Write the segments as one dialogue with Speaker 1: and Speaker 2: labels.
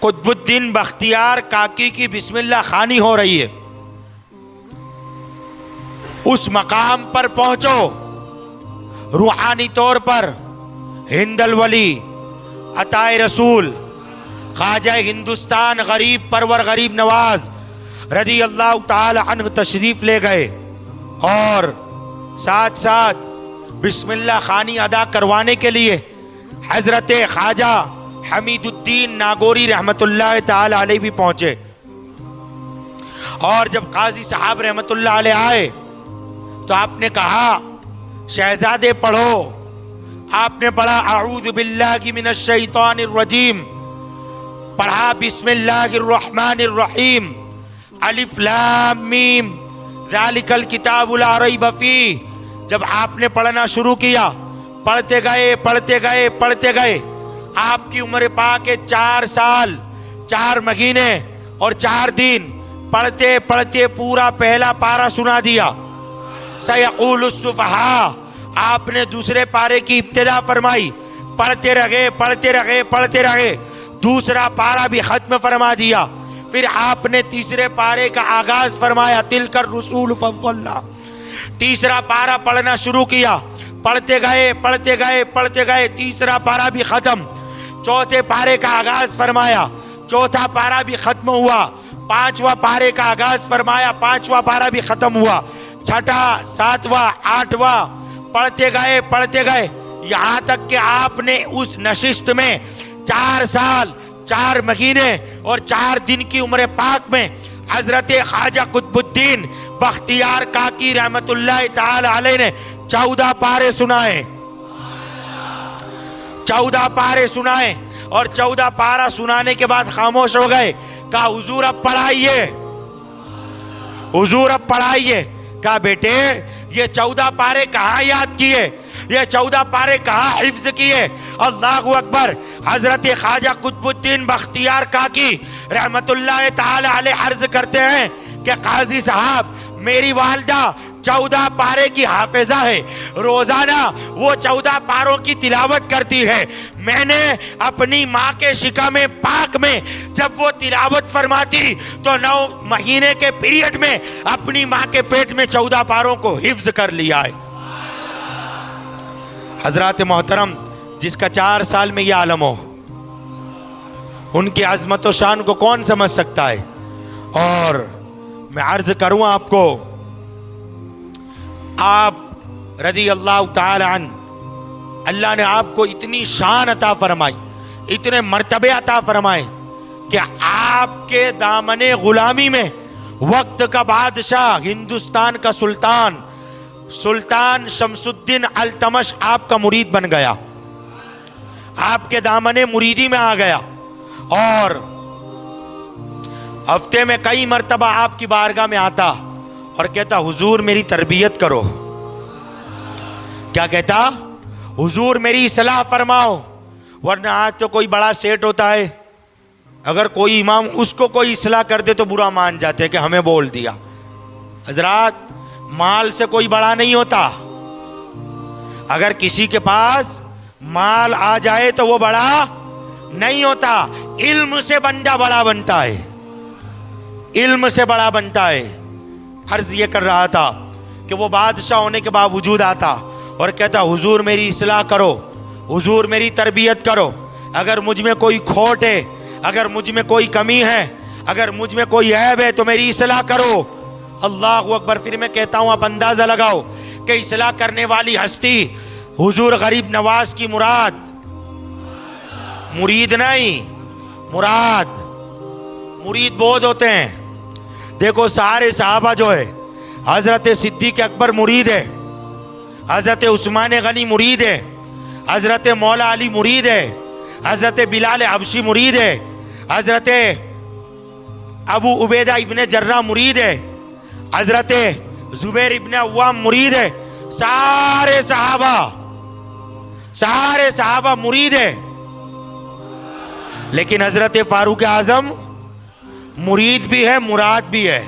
Speaker 1: कुतुबुद्दीन बख्तियार काकी की बिस्मिल्लाह खानी हो रही है, उस मकाम पर पहुंचो। रूहानी तौर पर हिंदल वली अताए रसूल ख्वाजा हिंदुस्तान गरीब परवर गरीब नवाज रदी अल्लाह ताला अन्हु तशरीफ ले गए और साथ साथ बिस्मिल्लाह खानी अदा करवाने के लिए हजरत ख्वाजा हमीदुद्दीन नागौरी रहमतुल्लाह ताला अलैह भी पहुंचे। और जब काजी साहब रहमतुल्लाह अलैह आए तो आपने कहा, शहजादे पढ़ो। आपने पढ़ा अऊज़ु बिल्लाहि मिनश शैतानिर रजीम, पढ़ा बिस्मिल्लाहिर रहमानिर रहीम, अलिफ लाम मीम ज़ालिकल किताबु ला रैब फीह। जब आपने पढ़ना शुरू किया, पढ़ते गए पढ़ते गए पढ़ते गए, आपकी उम्र पाक के 4 साल 4 महीने और 4 दिन पढ़ते पढ़ते पूरा पहला पारा सुना दिया। सयक़ूलुस सुफ़हा, आपने दूसरे पारे की इब्तिदा फरमाई, पढ़ते रहे पढ़ते रहे पढ़ते रहे, दूसरा पारा भी खत्म फरमा दिया। फिर आपने तीसरे पारे का आगाज फरमाया, तिलकर रसूल फव्वल्ला। तीसरा पारा पढ़ना शुरू किया, पढ़ते गए पढ़ते गए पढ़ते गए, तीसरा पारा भी खत्म। चौथे पारे का आगाज फरमाया, चौथा पारा भी खत्म हुआ। पांचवा पारे का आगाज फरमाया, पांचवा पारा भी खत्म हुआ। छठा, सातवां, आठवां, पढ़ते गए यहाँ तक कि आपने उस नशिस्त में 4 साल 4 महीने और 4 दिन की उम्र पाक में हजरत ख्वाजा कुतुबुद्दीन बख्तियार काकी रहमतुल्लाह ताला अलैह ने 14 पारे सुनाए, 14 पारे सुनाए। और 14 पारा सुनाने के बाद खामोश हो गए। कहा, हुजूर अब पढ़ाइए, हुजूर अब पढ़ाइए। कहा, बेटे ये 14 पारे कहाँ याद किए, ये 14 पारे कहाँ हिफ्ज किए। अल्लाहु अकबर। हजरत ख्वाजा कुतुबुद्दीन बख्तियार काकी रहमतुल्लाह ताला अलैह अर्ज करते हैं कि काजी साहब, मेरी वालदा 14 पारे की हाफिजा है, रोजाना वो 14 पारों की तिलावत करती है। मैंने अपनी माँ के शिकम पाक में जब वो तिलावत फरमाती तो 9 महीने के पीरियड में अपनी माँ के पेट में 14 पारों को हिफ्ज कर लिया है। हजरत मोहतरम, जिसका 4 साल में यह आलम हो, उनकी अजमत व शान को कौन समझ सकता है। और मैं अर्ज करूँ आपको, आप रज़ी अल्लाह ताला अन्हु, अल्लाह ने आपको इतनी शान अता फरमाई, इतने मर्तबे अता फरमाए कि आपके दामने गुलामी में वक्त का बादशाह, हिंदुस्तान का सुल्तान, सुल्तान शमसुद्दीन अल्तमश आपका मुरीद बन गया, आपके दामने मुरीदी में आ गया। और हफ्ते में कई मर्तबा आपकी बारगाह में आता और कहता, हुजूर मेरी तरबियत करो। क्या कहता? हुजूर मेरी सलाह फरमाओ। वरना आज तो कोई बड़ा सेठ होता है, अगर कोई इमाम उसको कोई इस्लाह कर दे तो बुरा मान जाते हैं कि हमें बोल दिया। हजरात, माल से कोई बड़ा नहीं होता। अगर किसी के पास माल आ जाए तो वो बड़ा नहीं होता। इल्म से बंदा बड़ा बनता है, इल्म से बड़ा बनता है। अर्ज ये कर रहा था कि वो बादशाह होने के बावजूद आता और कहता, हुजूर मेरी इस्लाह करो, हुजूर मेरी तरबियत करो। अगर मुझ में कोई खोट है, अगर मुझ में कोई कमी है, अगर मुझ में कोई ऐब है तो मेरी इस्लाह करो। अल्लाहु अकबर। फिर मैं कहता हूँ, आप अंदाजा लगाओ कि इस्लाह करने वाली हस्ती हुजूर गरीब नवाज की मुराद, मुरीद नहीं, मुराद। मुरीद बहुत होते हैं। देखो, सारे सहाबा जो है, हजरत सिद्दीक अकबर मुरीद है, हजरत उस्मान गनी मुरीद है, हजरत मौला अली मुरीद है, हजरत बिलाल हबशी मुरीद है, हजरत अबू उबैदा इब्ने जर्रा मुरीद है, हजरत जुबैर इब्ने अव्वाम मुरीद है। सारे सहाबा मुरीद है। लेकिन हजरत फारूक आजम मुरीद भी है, मुराद भी है।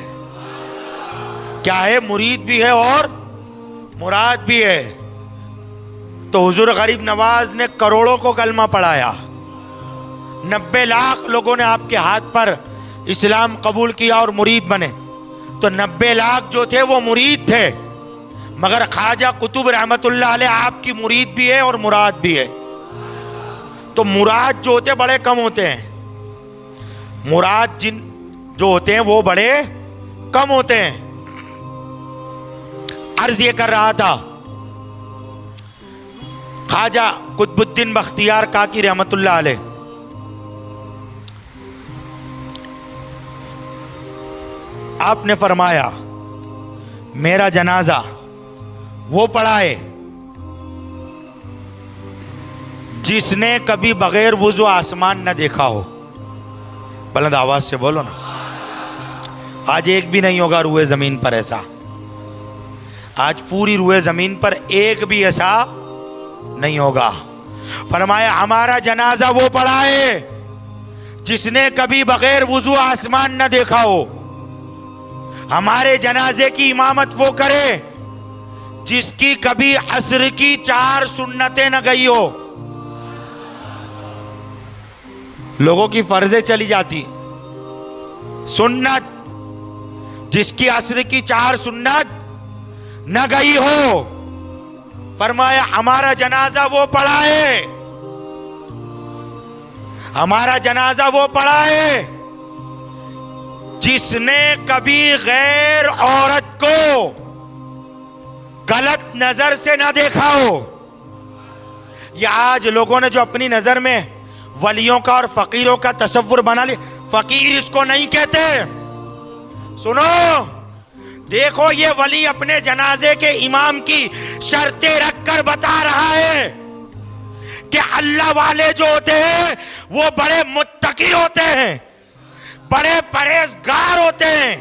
Speaker 1: क्या है? मुरीद भी है और मुराद भी है। तो हुजूर गरीब नवाज ने करोड़ों को कलमा पढ़ाया, 90 लाख लोगों ने आपके हाथ पर इस्लाम कबूल किया और मुरीद बने, तो 90 लाख जो थे वो मुरीद थे, मगर ख्वाजा कुतुब रहमतुल्लाह अलैह आपकी मुरीद भी है और मुराद भी है। तो मुराद जो होते बड़े कम होते हैं, मुराद जिन जो होते हैं वो बड़े कम होते हैं। अर्ज ये कर रहा था, ख्वाजा कुतुबुद्दीन बख्तियार काकी रहमतुल्लाह अलैह आपने फरमाया, मेरा जनाजा वो पढ़ाए जिसने कभी बगैर वुजू आसमान न देखा हो। बुलंद आवाज से बोलो ना। आज एक भी नहीं होगा रूए जमीन पर ऐसा, आज पूरी रूए जमीन पर एक भी ऐसा नहीं होगा। फरमाया हमारा जनाजा वो पढ़ाए जिसने कभी बगैर वुजू आसमान न देखा हो। हमारे जनाजे की इमामत वो करे जिसकी कभी असर की 4 सुन्नतें न गई हो। लोगों की फर्जें चली जाती, सुन्नत जिसकी असर की 4 सुन्नत न गई हो, फरमाया हमारा जनाजा वो पढ़ाए, हमारा जनाजा वो पढ़ाए जिसने कभी गैर औरत को गलत नजर से ना देखा हो। या आज लोगों ने जो अपनी नजर में वलियों का और फकीरों का तसव्वुर बना लिया, फकीर इसको नहीं कहते। सुनो, देखो ये वली अपने जनाजे के इमाम की शर्तें रखकर बता रहा है कि अल्लाह वाले जो होते हैं वो बड़े मुत्तकी होते हैं, बड़े परहेजगार होते हैं।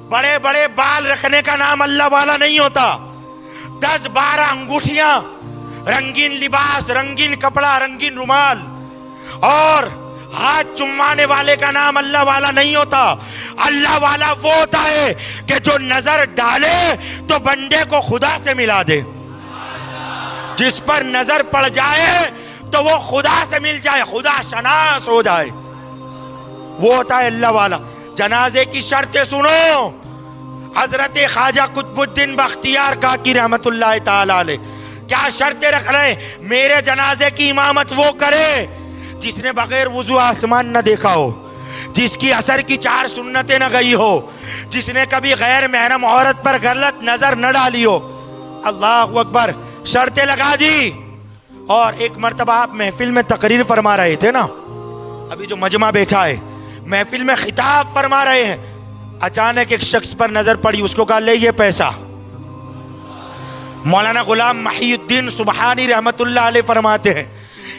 Speaker 1: बड़े बड़े बाल रखने का नाम अल्लाह वाला नहीं होता। 10-12 अंगूठियां, रंगीन लिबास, रंगीन कपड़ा, रंगीन रुमाल और हाथ चुम्माने वाले का नाम अल्लाह वाला नहीं होता। अल्लाह वाला वो होता है कि जो नजर डाले तो बंदे को खुदा से मिला दे, जिस पर नजर पड़ जाए तो वो खुदा से मिल जाए, खुदा शनास हो जाए, वो होता है अल्लाह वाला। जनाजे की शर्तें सुनो। हजरत ख्वाजा कुतुबुद्दीन बख्तियार काकी रहमतुल्लाह ताला अलैह क्या शर्तें रख रहे हैं? मेरे जनाजे की इमामत वो करे जिसने बगैर वुजू आसमान न देखा हो, जिसकी असर की 4 सुन्नतें न गई हो, जिसने कभी गैर महरम औरत पर गलत नजर न डाली हो। अल्लाह अकबर, शर्तें लगा दी। और एक मर्तबा आप महफिल में तकरीर फरमा रहे थे ना, अभी जो मजमा बैठा है महफिल में खिताब फरमा रहे हैं, अचानक एक शख्स पर नजर पड़ी, उसको कहा ले ये पैसा। मौलाना गुलाम महिउद्दीन सुबहानी रहमतुल्लाह अलैह फरमाते हैं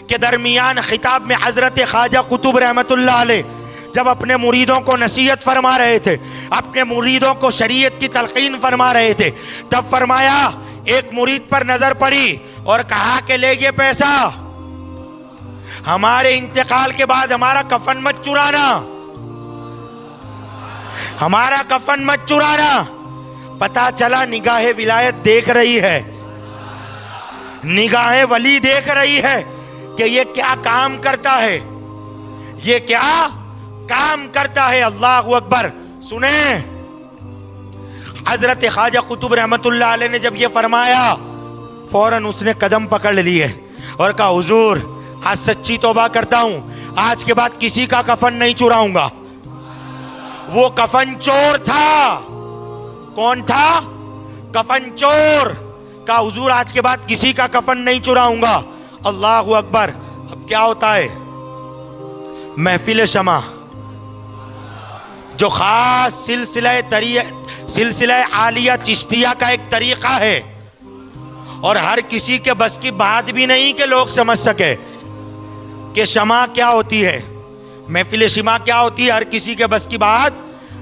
Speaker 1: कि दरमियान खिताब में हजरत ख्वाजा कुतुब रहमतुल्लाह अलैह जब अपने मुरीदों को नसीहत फरमा रहे थे, अपने मुरीदों को शरीयत की तलकीन फरमा रहे थे, तब फरमाया एक मुरीद पर नजर पड़ी और कहा कि ले ये पैसा, हमारे इंतकाल के बाद हमारा कफन मत चुराना, हमारा कफन मत चुराना। पता चला निगाहे विलायत देख रही है, निगाहे वली देख रही है कि ये क्या काम करता है, ये क्या काम करता है। अल्लाह अकबर। सुने, हजरत ख्वाजा कुतुब रहमतुल्लाह अलैह ने जब ये फरमाया, फौरन उसने कदम पकड़ लिए और कहा हुजूर आज सच्ची तौबा करता हूं, आज के बाद किसी का कफन नहीं चुराऊंगा। वो कफन चोर था। कौन था? कफन चोर। का हुजूर आज के बाद किसी का कफन नहीं चुराऊंगा। अल्लाह अकबर। अब क्या होता है, महफिल शमा जो खास सिलसिला आलिया चिश्तिया का एक तरीका है, और हर किसी के बस की बात भी नहीं कि लोग समझ सके कि शमा क्या होती है, महफिल शमा क्या होती है, हर किसी के बस की बात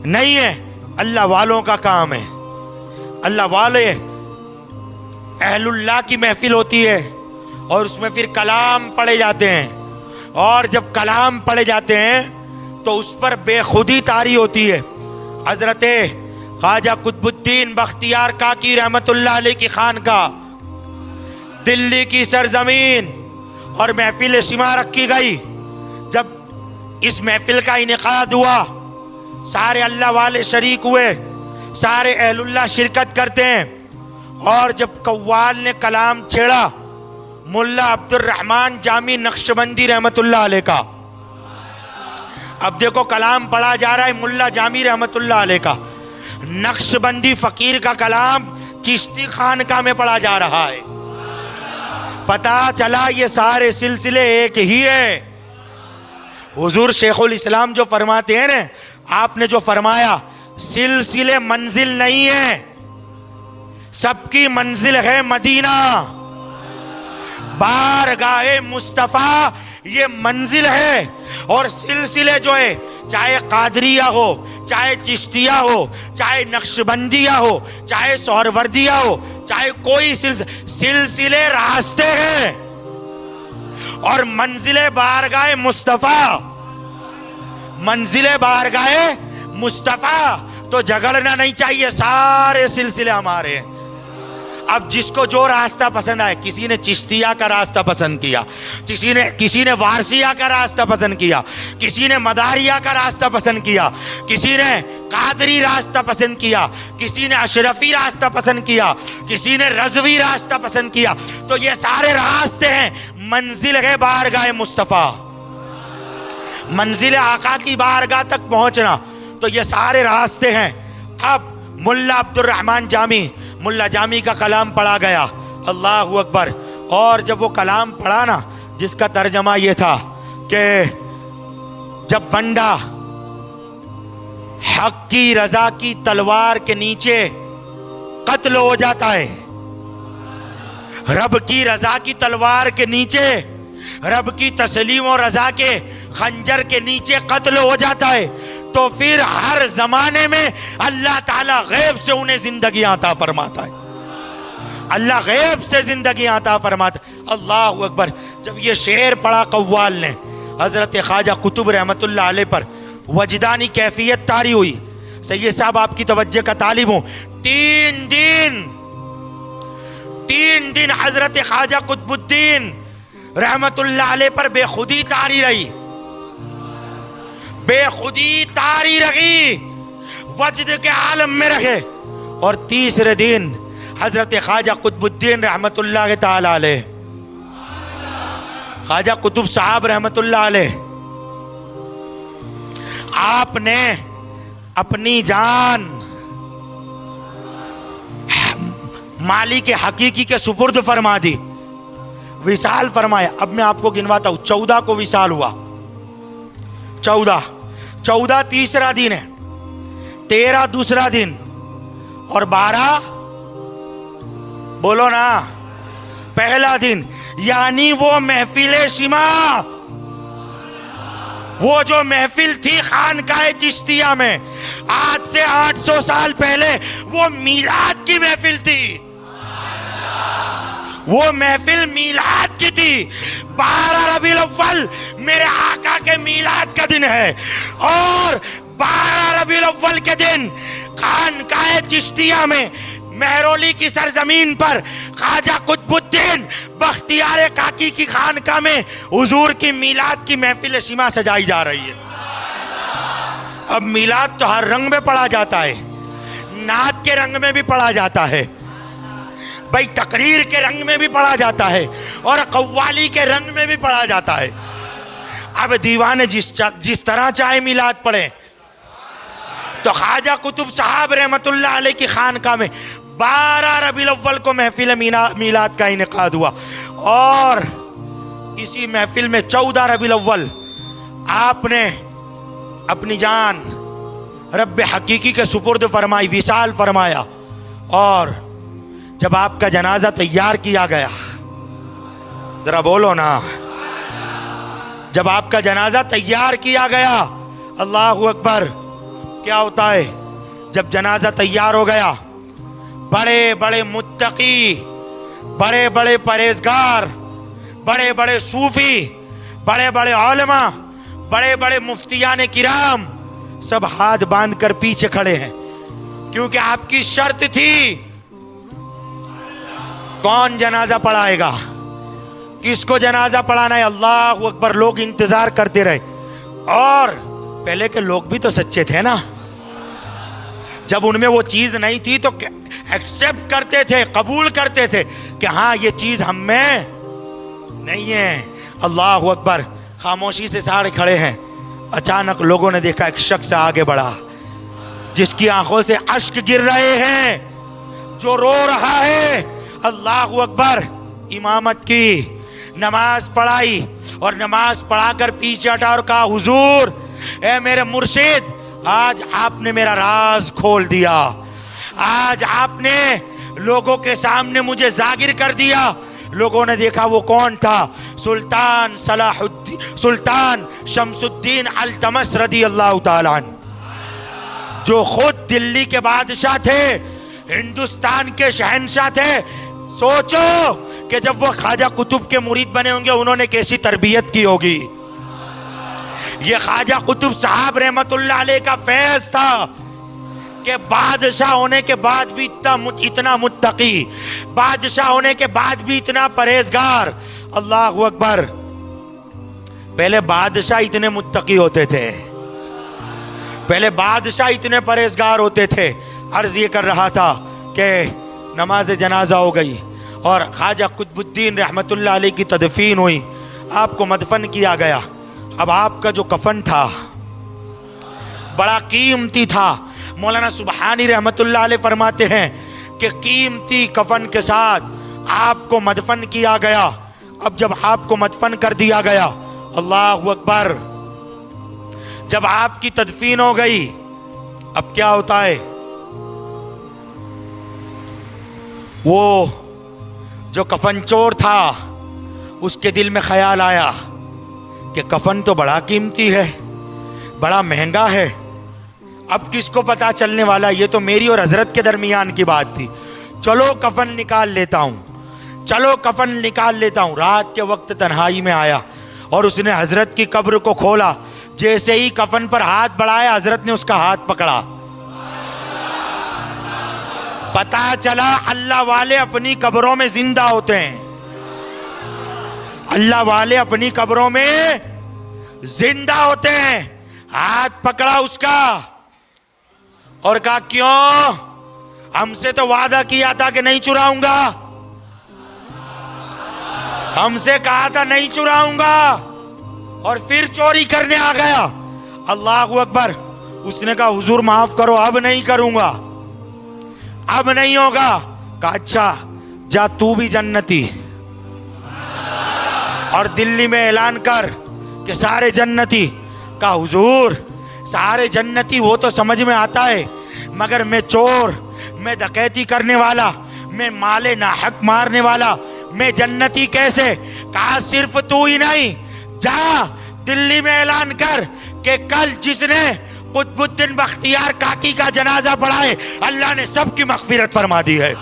Speaker 1: नहीं है। अल्लाह वालों का काम है, अल्लाह वाले अहलुल्लाह की महफिल होती है और उसमें फिर कलाम पढ़े जाते हैं, और जब कलाम पढ़े जाते हैं तो उस पर बेखुदी तारी होती है। हजरत ख्वाजा कुतुबुद्दीन बख्तियार काकी रहमतुल्लाह अलैह की खानका दिल्ली की सरजमीन और महफिल शिमा रखी गई। जब इस महफिल का इनेकाद हुआ, सारे अल्लाह वाले शरीक हुए, सारे अहलुल्लाह शिरकत करते हैं। और जब कव्वाल ने कलाम छेड़ा मुल्ला अब्दुर रहमान जामी नक्शबंदी रहमतुल्लाह अलैह का, अब देखो कलाम पढ़ा जा रहा है मुल्ला जामी रहमतुल्लाह अलैह का, नक्शबंदी फकीर का कलाम चिश्ती खानका में पढ़ा जा रहा है। पता चला ये सारे सिलसिले एक ही है। हुजूर शेखुल इस्लाम जो फरमाते हैं ना, आपने जो फरमाया सिलसिले मंजिल नहीं है, सबकी मंजिल है मदीना। बारगाहे मुस्तफा ये मंजिल है। और सिलसिले जो है, चाहे कादरिया हो, चाहे चिश्तिया हो, चाहे नक्शबंदिया हो, चाहे सोहरवर्दिया हो, चाहे कोई सिलसिले रास्ते हैं। और मंजिले बारगाहे मुस्तफा, मंजिले बारगाहे मुस्तफा, तो झगड़ना नहीं चाहिए, सारे सिलसिले हमारे हैं। अब जिसको जो रास्ता पसंद आए, किसी ने चिश्तिया का रास्ता पसंद किया, किसी ने वारसिया का रास्ता पसंद किया, किसी ने मदारिया का रास्ता पसंद किया, किसी ने कादरी रास्ता पसंद किया, किसी ने अशरफी रास्ता पसंद किया, किसी ने रजवी रास्ता पसंद किया। तो ये सारे रास्ते हैं, मंजिल है बारगाह मुस्तफ़ा, मंजिल आका की बारगाह तक पहुंचना। तो ये सारे रास्ते हैं। अब मुल्ला अब्दुर रहमान जामी, मुल्ला जामी का कलाम पढ़ा गया, अल्लाह अकबर। और जब वो कलाम पढ़ा ना, जिसका तर्जमा ये था कि जब बंदा हक की रजा की तलवार के नीचे कत्ल हो जाता है, रब की रजा की तलवार के नीचे, रब की तस्लीम और रजा के खंजर के नीचे कत्ल हो जाता है, तो फिर हर जमाने में अल्लाह ताला गैब से उन्हें जिंदगी अता फरमाता है। अल्लाह गैब से जिंदगी अता फरमाता। अल्लाह अकबर। जब ये शेर पढ़ा कव्वाल ने हजरत ख्वाजा कुतुब रहमतुल्लाह अलैह पर, वजदानी कैफियत तारी हुई। सैयद साहब आपकी तवज्जो का तालिब हूं। 3 दिन हजरत ख्वाजा कुतुबुद्दीन रहमतुल्लाह अलैह पर बेखुदी तारी रही, बेखुदी तारी रही, वजद के आलम में रहे। और तीसरे दिन हजरत ख्वाजा कुतुबुद्दीन रहमतुल्लाह ताला अलैह, ख्वाजा कुतुब साहब रहमतुल्लाह अलैह, आपने अपनी जान मालिक हकीकी के सुपुर्द फरमा दी, विसाल फरमाया। अब मैं आपको गिनवाता हूं। 14 को विसाल हुआ, 14 तीसरा दिन है, 13 दूसरा दिन, और 12 बोलो ना पहला दिन। यानी वो महफिल शिमा, वो जो महफिल थी खानकाह चिश्तिया में आज से 800 साल पहले, वो मीलाद की महफिल थी। वो महफिल मीलाद की थी। 12 रबीउल अव्वल मेरे आका के मीलाद का दिन है। और 12 रबीउल अव्वल के दिन खानकाह चिश्तिया में, मेहरौली की सरजमीन पर, ख्वाजा कुतुबुद्दीन बख्तियार काकी की खानका में हुजूर की मीलाद की महफिल शिमा सजाई जा रही है। अब मीलाद तो हर रंग में पढ़ा जाता है, नात के रंग में भी पढ़ा जाता है, भाई तकरीर के रंग में भी पढ़ा जाता है, और कव्वाली के रंग में भी पढ़ा जाता है। अब दीवाने जिस तरह चाहे मीलाद पढ़े। तो ख्वाजा कुतुब साहब रहमतुल्लाह अलैह की खानका में 12 रबीउल अव्वल को महफिल मीलाद का इनेकाद हुआ। और इसी महफिल में 14 रबीउल अव्वल आपने अपनी जान रब हकीकी के सुपुर्द फरमाई, विसाल फरमाया। और जब आपका जनाजा तैयार किया गया, जरा बोलो ना, जब आपका जनाजा तैयार किया गया, अल्लाह अकबर, क्या होता है जब जनाजा तैयार हो गया? बड़े बड़े मुत्तकी, बड़े बड़े परहेजगार, बड़े बड़े सूफी, बड़े बड़े उलमा, बड़े बड़े मुफ्तियान किराम सब हाथ बांध कर पीछे खड़े हैं, क्योंकि आपकी शर्त थी कौन जनाजा पढ़ाएगा, किसको जनाजा पढ़ाना है। अल्लाह अकबर। लोग इंतजार करते रहे। और पहले के लोग भी तो सच्चे थे ना, जब उनमें वो चीज नहीं थी तो एक्सेप्ट करते थे, कबूल करते थे कि हाँ ये चीज हम में नहीं है। अल्लाह अकबर। खामोशी से सारे खड़े हैं। अचानक लोगों ने देखा एक शख्स आगे बढ़ा जिसकी आंखों से अश्क गिर रहे हैं, जो रो रहा है। अल्लाह अकबर। इमामत की, नमाज पढ़ाई और नमाज पढ़ाकर पीछे हटा और कहा, हुजूर ए मेरे मुर्शिद, आज आपने मेरा राज खोल दिया, आज आपने लोगों के सामने मुझे जागिर कर दिया। लोगों ने देखा वो कौन था, सुल्तान शमसुद्दीन अल्तमस रदी अल्लाह ताला अन्हु, जो खुद दिल्ली के बादशाह थे, हिंदुस्तान के शहंशाह थे। सोचो कि जब वो ख्वाजा कुतुब के मुरीद बने होंगे उन्होंने कैसी तरबियत की होगी। ये ख्वाजा कुतुब साहब रहमतुल्लाह अलैह का फैज़ था कि बादशाह होने के बाद भी इतना मुत्तकी, बादशाह होने के बाद भी इतना परहेजगार। अल्लाह अकबर। पहले बादशाह इतने मुत्तकी होते थे, पहले बादशाह इतने परहेजगार होते थे। अर्ज ये कर रहा था कि नमाज जनाजा हो गई और ख्वाजा कुतुबुद्दीन रहमतुल्लाह अलैह की तदफीन हुई, आपको मदफन किया गया। अब आपका जो कफन था बड़ा कीमती था। मौलाना सुबहानी रहमतुल्लाह अलैह फरमाते हैं कि कीमती कफन के साथ आपको मदफन किया गया। अब जब आपको मदफन कर दिया गया, अल्लाह अकबर, जब आपकी तदफीन हो गई, अब क्या होता है, वो जो कफन चोर था उसके दिल में ख्याल आया कि कफन तो बड़ा कीमती है, बड़ा महंगा है, अब किसको पता चलने वाला, ये तो मेरी और हजरत के दरमियान की बात थी, चलो कफन निकाल लेता हूँ, चलो कफन निकाल लेता हूँ। रात के वक्त तन्हाई में आया और उसने हजरत की कब्र को खोला। जैसे ही कफन पर हाथ बढ़ाया, हजरत ने उसका हाथ पकड़ा। पता चला अल्लाह वाले अपनी कब्रों में जिंदा होते हैं, अल्लाह वाले अपनी कब्रों में जिंदा होते हैं। हाथ पकड़ा उसका और कहा, क्यों, हमसे तो वादा किया था कि नहीं चुराऊंगा, हमसे कहा था नहीं चुराऊंगा और फिर चोरी करने आ गया। अल्लाह अकबर। उसने कहा, हुजूर माफ करो, अब नहीं करूंगा, अब नहीं होगा। कहा, अच्छा जा तू भी जन्नती, और दिल्ली में ऐलान कर कि सारे जन्नती। कहा, हुजूर सारे जन्नती वो तो समझ में आता है, मगर मैं चोर, मैं डकैती करने वाला, मैं माले नाहक मारने वाला, मैं जन्नती कैसे? कहा, सिर्फ तू ही नहीं, जा दिल्ली में ऐलान कर कि कल जिसने कुतुबुद्दीन बख्तियार काकी का जनाजा पढ़ाए, अल्लाह ने सबकी मगफिरत फरमा दी है,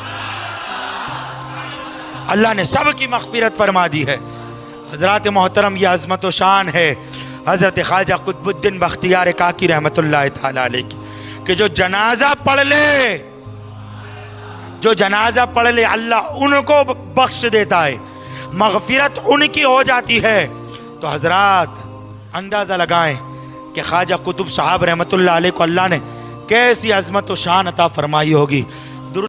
Speaker 1: अल्लाह ने सबकी मगफिरत फरमा दी है। हजरत मोहतरम, ये अजमत व शान है हजरत ख्वाजा कुतुबुद्दीन बख्तियार काकी रहमतुल्लाह ताला अलैह की, कि जो जनाजा पढ़ ले, जो जनाजा पढ़ ले, अल्लाह उनको बख्श देता है, मगफिरत उनकी हो जाती है। तो हजरात अंदाजा लगाएं कि ख्वाजा कुतुब साहब रहमतुल्लाह अलैह को अल्लाह ने कैसी अजमत व शान अता फरमाई होगी।